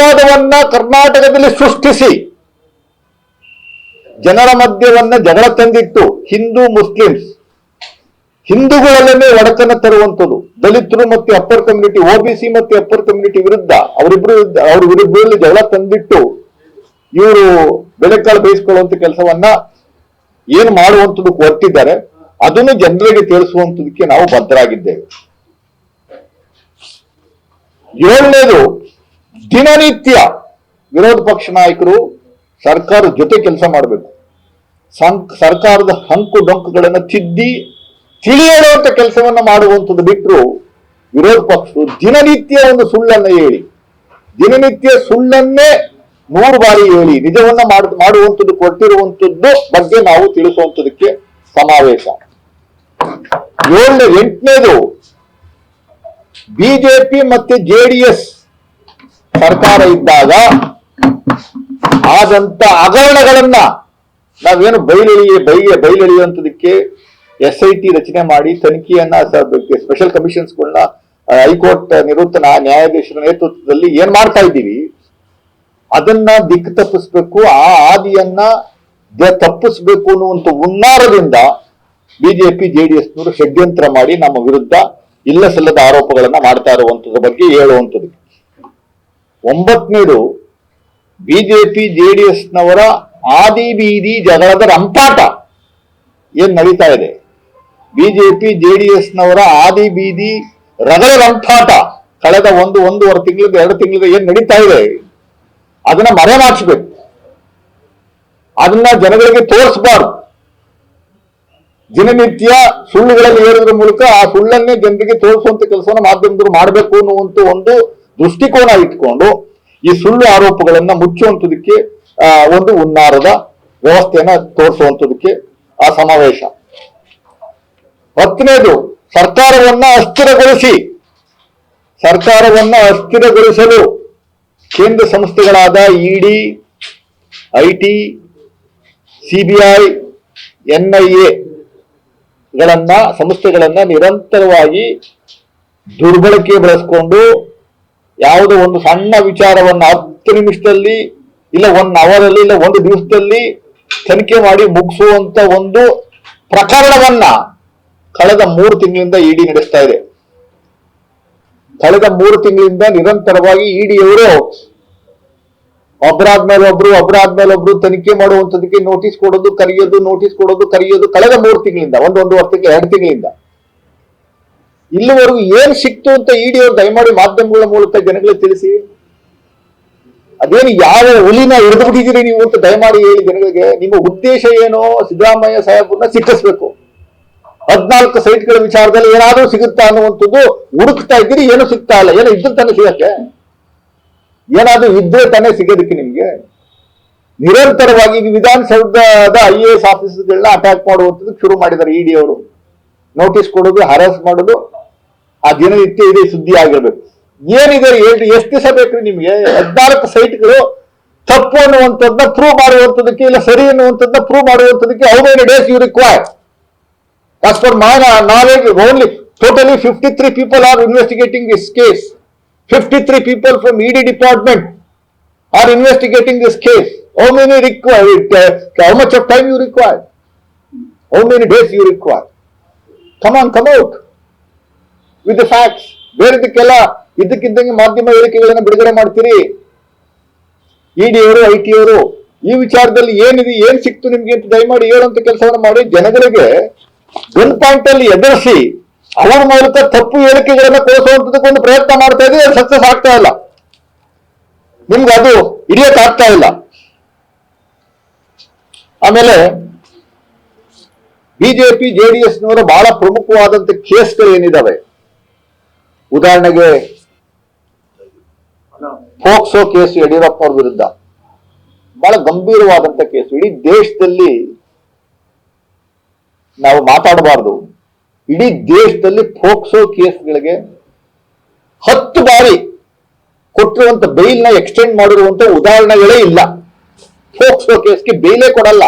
ವಿವಾದವನ್ನ ಕರ್ನಾಟಕದಲ್ಲಿ ಸೃಷ್ಟಿಸಿ ಜನರ ಮಧ್ಯವನ್ನ ಜಗಳ ತಂದಿಟ್ಟು ಹಿಂದೂಗಳಲ್ಲೇ ಒಡಕನ್ನ ತರುವಂಥದ್ದು, ದಲಿತರು ಮತ್ತೆ ಅಪ್ಪರ್ ಕಮ್ಯುನಿಟಿ, ಒಬಿಸಿ ಮತ್ತೆ ಅಪ್ಪರ್ ಕಮ್ಯುನಿಟಿ ವಿರುದ್ಧ ಅವ್ರ ವಿರುದ್ಧದಲ್ಲಿ ಜಗಳ ತಂದಿಟ್ಟು ಇವರು ಬೆಳೆಕಾಳು ಬೇಯಿಸ್ಕೊಳ್ಳುವಂತ ಕೆಲಸವನ್ನ ಏನು ಮಾಡುವಂಥದ್ದು ಹೊರಟಿದ್ದಾರೆ. ಅದನ್ನು ಜನರಿಗೆ ತಿಳಿಸುವಂಥದಕ್ಕೆ ನಾವು ಬದ್ಧರಾಗಿದ್ದೇವೆ. 7ನೇದು, ದಿನನಿತ್ಯ ವಿರೋಧ ಪಕ್ಷ ನಾಯಕರು ಸರ್ಕಾರದ ಜೊತೆ ಕೆಲಸ ಮಾಡಬೇಕು. ಸರ್ಕಾರದ ಹಂಕು ಡೊಂಕುಗಳನ್ನು ತಿದ್ದಿ ತಿಳಿಯೇಳುವಂತ ಕೆಲಸವನ್ನ ಮಾಡುವಂಥದ್ದು ಬಿಟ್ಟರು ವಿರೋಧ ಪಕ್ಷರು ದಿನನಿತ್ಯ ಒಂದು ಸುಳ್ಳನ್ನ ಹೇಳಿ, ದಿನನಿತ್ಯ ಸುಳ್ಳನ್ನೇ 100 ಬಾರಿ ಹೇಳಿ ನಿಜವನ್ನ ಮಾಡುವಂಥದ್ದು ಕೊಟ್ಟಿರುವಂಥದ್ದು ಬಗ್ಗೆ ನಾವು ತಿಳಿಸುವಂಥದಕ್ಕೆ ಸಮಾವೇಶ. 8ನೇದು, ಬಿಜೆಪಿ ಮತ್ತೆ JDS ಸರ್ಕಾರ ಇದ್ದಾಗ ಆದಂತ ಹಗರಣಗಳನ್ನ ನಾವೇನು ಬಯಲೆಳೆಯುವಂಥದಕ್ಕೆ SIT ರಚನೆ ಮಾಡಿ ತನಿಖೆಯನ್ನ, ಸ್ಪೆಷಲ್ ಕಮಿಷನ್ಸ್ಗಳನ್ನ ಹೈಕೋರ್ಟ್ ನಿವೃತ್ತ ನ್ಯಾಯಾಧೀಶರ ನೇತೃತ್ವದಲ್ಲಿ ಏನ್ ಮಾಡ್ತಾ ಇದ್ದೀವಿ, ಅದನ್ನ ದಿಕ್ಕು ತಪ್ಪಿಸ್ಬೇಕು, ಆ ಹಾದಿಯನ್ನ ತಪ್ಪಿಸ್ಬೇಕು ಅನ್ನುವಂಥ ಹುನ್ನಾರದಿಂದ ಬಿಜೆಪಿ JDSನವರು ಷಡ್ಯಂತ್ರ ಮಾಡಿ ನಮ್ಮ ವಿರುದ್ಧ ಇಲ್ಲ ಸಲ್ಲದ ಆರೋಪಗಳನ್ನ ಮಾಡ್ತಾ ಇರುವಂತದ್ರ ಬಗ್ಗೆ ಹೇಳುವಂಥದ್ದು. 9ನೇದು, ಬಿಜೆಪಿ JDSನವರ ಆದಿ ಬೀದಿ ಜಗಳದ ರಂಪಾಟ ಏನ್ ನಡೀತಾ ಇದೆ, ಬಿಜೆಪಿ JDSನವರ ಆದಿ ಬೀದಿ ರಗಡ ರಂಪಾಟ ಕಳೆದ ಒಂದೂವರೆ ತಿಂಗಳಿಂದ 2 ತಿಂಗಳಿಂದ ಏನ್ ನಡೀತಾ ಇದೆ ಅದನ್ನ ಮರೆಮಾಚಬೇಕು, ಅದನ್ನ ಜನಗಳಿಗೆ ತೋರಿಸಬಾರ್ದು. ದಿನನಿತ್ಯ ಸುಳ್ಳುಗಳಲ್ಲಿ ಹೇಳೋದ್ರ ಮೂಲಕ ಆ ಸುಳ್ಳನ್ನೇ ಜನರಿಗೆ ತೋರಿಸುವಂತ ಕೆಲಸವನ್ನು ಮಾಧ್ಯಮದವರು ಮಾಡಬೇಕು ಅನ್ನುವಂತ ಒಂದು ದೃಷ್ಟಿಕೋನ ಇಟ್ಕೊಂಡು ಈ ಸುಳ್ಳು ಆರೋಪಗಳನ್ನ ಮುಚ್ಚುವಂಥದಕ್ಕೆ ಒಂದು ಹುನ್ನಾರದ ವ್ಯವಸ್ಥೆಯನ್ನ ತೋರಿಸುವಂಥದಕ್ಕೆ ಆ ಸಮಾವೇಶ. 10ನೇದು, ಸರ್ಕಾರವನ್ನ ಅಸ್ಥಿರಗೊಳಿಸಲು ಕೇಂದ್ರ ಸಂಸ್ಥೆಗಳಾದ ED, IT, CBI, NIA ಸಂಸ್ಥೆಗಳನ್ನ ನಿರಂತರವಾಗಿ ದುರ್ಬಳಕೆ ಬಳಸಿಕೊಂಡು ಯಾವುದೋ ಒಂದು ಸಣ್ಣ ವಿಚಾರವನ್ನ 10 ನಿಮಿಷದಲ್ಲಿ ಇಲ್ಲ 1 ಅವರಲ್ಲಿ ಇಲ್ಲ 1 ದಿವಸದಲ್ಲಿ ತನಿಖೆ ಮಾಡಿ ಮುಗಿಸುವಂತ ಒಂದು ಪ್ರಕರಣವನ್ನ ಕಳೆದ 3 ತಿಂಗಳಿಂದ ED ನಡೆಸ್ತಾ ಇದೆ. ಕಳೆದ 3 ತಿಂಗಳಿಂದ ನಿರಂತರವಾಗಿ ED ಅವರು ಒಬ್ಬರಾದ್ಮೇಲೆ ಒಬ್ರು ತನಿಖೆ ಮಾಡುವಂಥದಕ್ಕೆ ನೋಟಿಸ್ ಕೊಡೋದು ಕರೆಯೋದು ಕಳೆದ 3 ತಿಂಗಳಿಂದ, 1.5 ತಿಂಗಳು 2 ತಿಂಗಳಿಂದ ಇಲ್ಲಿವರೆಗೂ ಏನ್ ಸಿಕ್ತು ಅಂತ ED ಅವರು ದಯಮಾಡಿ ಮಾಧ್ಯಮಗಳ ಮೂಲಕ ಜನಗಳಿಗೆ ತಿಳಿಸಿ. ಅದೇನು ಯಾವ ಹುಲಿನ ಹಿಡಿದು ಬಿಟ್ಟಿದ್ದೀರಿ ನೀವು ಅಂತ ದಯಮಾಡಿ ಹೇಳಿ ಜನಗಳಿಗೆ. ನಿಮ್ಮ ಉದ್ದೇಶ ಏನೋ, ಸಿದ್ದರಾಮಯ್ಯ ಸಾಹೇಬ್ರನ್ನ ಸಿಕ್ಕಿಸ್ಬೇಕು, 14 ಸೈಟ್ಗಳ ವಿಚಾರದಲ್ಲಿ ಏನಾದ್ರೂ ಸಿಗುತ್ತಾ ಅನ್ನುವಂಥದ್ದು ಹುಡುಕ್ತಾ ಇದ್ದೀರಿ. ಏನು ಸಿಗ್ತಾ ಇಲ್ಲ, ಏನೋ ಇದ್ರೆ ತಾನೇ ಸಿಗಕ್ಕೆ, ಏನಾದ್ರೂ ಇದ್ರೆ ತಾನೇ ಸಿಗೋದಕ್ಕೆ ನಿಮ್ಗೆ. ನಿರಂತರವಾಗಿ ವಿಧಾನಸೌಧದ IAS ಆಫೀಸರ್ಗಳನ್ನ ಅಟ್ಯಾಕ್ ಮಾಡುವಂಥದ್ದು ಶುರು ಮಾಡಿದ್ದಾರೆ ED ಅವರು. ನೋಟಿಸ್ ಕೊಡೋದು, ಹರಾಸ್ ಮಾಡೋದು, ಆ ದಿನನಿತ್ಯ ಇದೆ ಸುದ್ದಿ ಆಗಿರ್ಬೇಕು. ಏನಿದೆ ಎಷ್ಟು ದಿವಸ ಬೇಕ್ರಿ ನಿಮ್ಗೆ? 14 ಸೈಟ್ಗಳು ತಪ್ಪು ಅನ್ನುವಂಥದ್ದನ್ನ ಪ್ರೂವ್ ಮಾಡುವಂಥದಕ್ಕೆ, ಇಲ್ಲ ಸರಿ ಅನ್ನುವಂಥದ್ದನ್ನ prove ಮಾಡುವಂಥದಕ್ಕೆ how many days you require? As per my knowledge, only totally 53 people are investigating this case. 53 people from ED department are investigating this case. How many require? How much of time you require? How many days you require? Come out with the facts. ಬೇರೆದಕ್ಕೆಲ್ಲ ಇದ್ದಕ್ಕಿದ್ದಂಗೆ ಮಾಧ್ಯಮ ಹೇಳಿಕೆಗಳನ್ನ ಬಿಡುಗಡೆ ಮಾಡ್ತೀರಿ. ED ಅವರು, IT ಅವರು ಈ ವಿಚಾರದಲ್ಲಿ ಏನಿದೆ, ಏನ್ ಸಿಕ್ತು ನಿಮ್ಗೆ ಅಂತ ದಯಮಾಡಿ ಹೇಳುವಂತ ಕೆಲಸವನ್ನ ಮಾಡಿ ಜನಗಳಿಗೆ ಗನ್ ಪಾಯಿಂಟ್ ಅಲ್ಲಿ ಎದುರಿಸಿ ಅವರ ಮೂಲಕ ತಪ್ಪು ಹೇಳಿಕೆಗಳನ್ನ ತೋರಿಸುವಂತದಕ್ಕೊಂದು ಪ್ರಯತ್ನ ಮಾಡ್ತಾ ಇದ್ದೀವಿ. ಅದು ಸಕ್ಸಸ್ ಆಗ್ತಾ ಇಲ್ಲ, ನಿಮ್ಗೆ ಅದು ಹಿಡಿಯಕ್ ಆಗ್ತಾ ಇಲ್ಲ. ಆಮೇಲೆ ಬಿಜೆಪಿ JDSನವರ ಬಹಳ ಪ್ರಮುಖವಾದಂತ ಕೇಸ್ಗಳು ಏನಿದಾವೆ, ಉದಾಹರಣೆಗೆ ಪೋಕ್ಸೋ ಕೇಸ್ ಯಡಿಯೂರಪ್ಪ ಅವ್ರ ವಿರುದ್ಧ ಬಹಳ ಗಂಭೀರವಾದಂತ ಕೇಸು. ಇಡೀ ದೇಶದಲ್ಲಿ ನಾವು ಮಾತಾಡಬಾರ್ದು. ಇಡೀ ದೇಶದಲ್ಲಿ ಪೋಕ್ಸೋ ಕೇಸ್ಗಳಿಗೆ 10 ಬಾರಿ ಕೊಟ್ಟಿರುವಂತ ಬೈಲ್ನ ಎಕ್ಸ್ಟೆಂಡ್ ಮಾಡಿರುವಂತ ಉದಾಹರಣೆಗಳೇ ಇಲ್ಲ. ಪೋಕ್ಸೋ ಕೇಸ್ಗೆ ಬೇಲೇ ಕೊಡಲ್ಲ.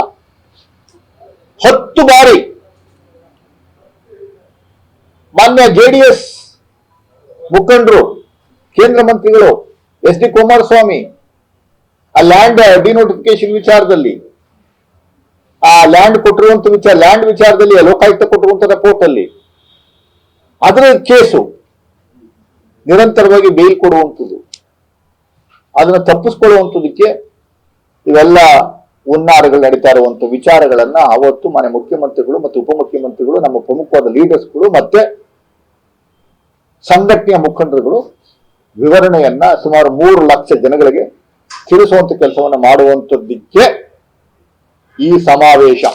10 ಬಾರಿ ಮಾನ್ಯ JDS ಮುಖಂಡರು, ಕೇಂದ್ರ ಮಂತ್ರಿಗಳು ಎಸ್ ಡಿ ಕುಮಾರಸ್ವಾಮಿ ಆ ಲ್ಯಾಂಡ್ ಡಿನೋಟಿಫಿಕೇಶನ್ ವಿಚಾರದಲ್ಲಿ, ಆ ಲ್ಯಾಂಡ್ ಕೊಟ್ಟಿರುವಂತ ಲ್ಯಾಂಡ್ ವಿಚಾರದಲ್ಲಿ ಲೋಕಾಯುಕ್ತ ಕೊಟ್ಟಿರುವಂತ ರಿಪೋರ್ಟ್ ಅಲ್ಲಿ ಅದರ ಕೇಸು ನಿರಂತರವಾಗಿ ಬೇಲ್ ಕೊಡುವಂಥದ್ದು, ಅದನ್ನ ತಪ್ಪಿಸ್ಕೊಳ್ಳುವಂಥದಕ್ಕೆ ಇವೆಲ್ಲ ಹುನ್ನಾರಗಳು ನಡೀತಾ ಇರುವಂತ ವಿಚಾರಗಳನ್ನ ಅವತ್ತು ಮಾನ್ಯ ಮುಖ್ಯಮಂತ್ರಿಗಳು ಮತ್ತು ಉಪಮುಖ್ಯಮಂತ್ರಿಗಳು, ನಮ್ಮ ಪ್ರಮುಖವಾದ ಲೀಡರ್ಸ್ಗಳು ಮತ್ತೆ ಸಂಘಟನೆಯ ಮುಖಂಡರುಗಳು ವಿವರಣೆಯನ್ನ ಸುಮಾರು 3 ಲಕ್ಷ ಜನಗಳಿಗೆ ತಿಳಿಸುವಂತ ಕೆಲಸವನ್ನ ಮಾಡುವಂತದ್ದಕ್ಕೆ ಈ ಸಮಾವೇಶ.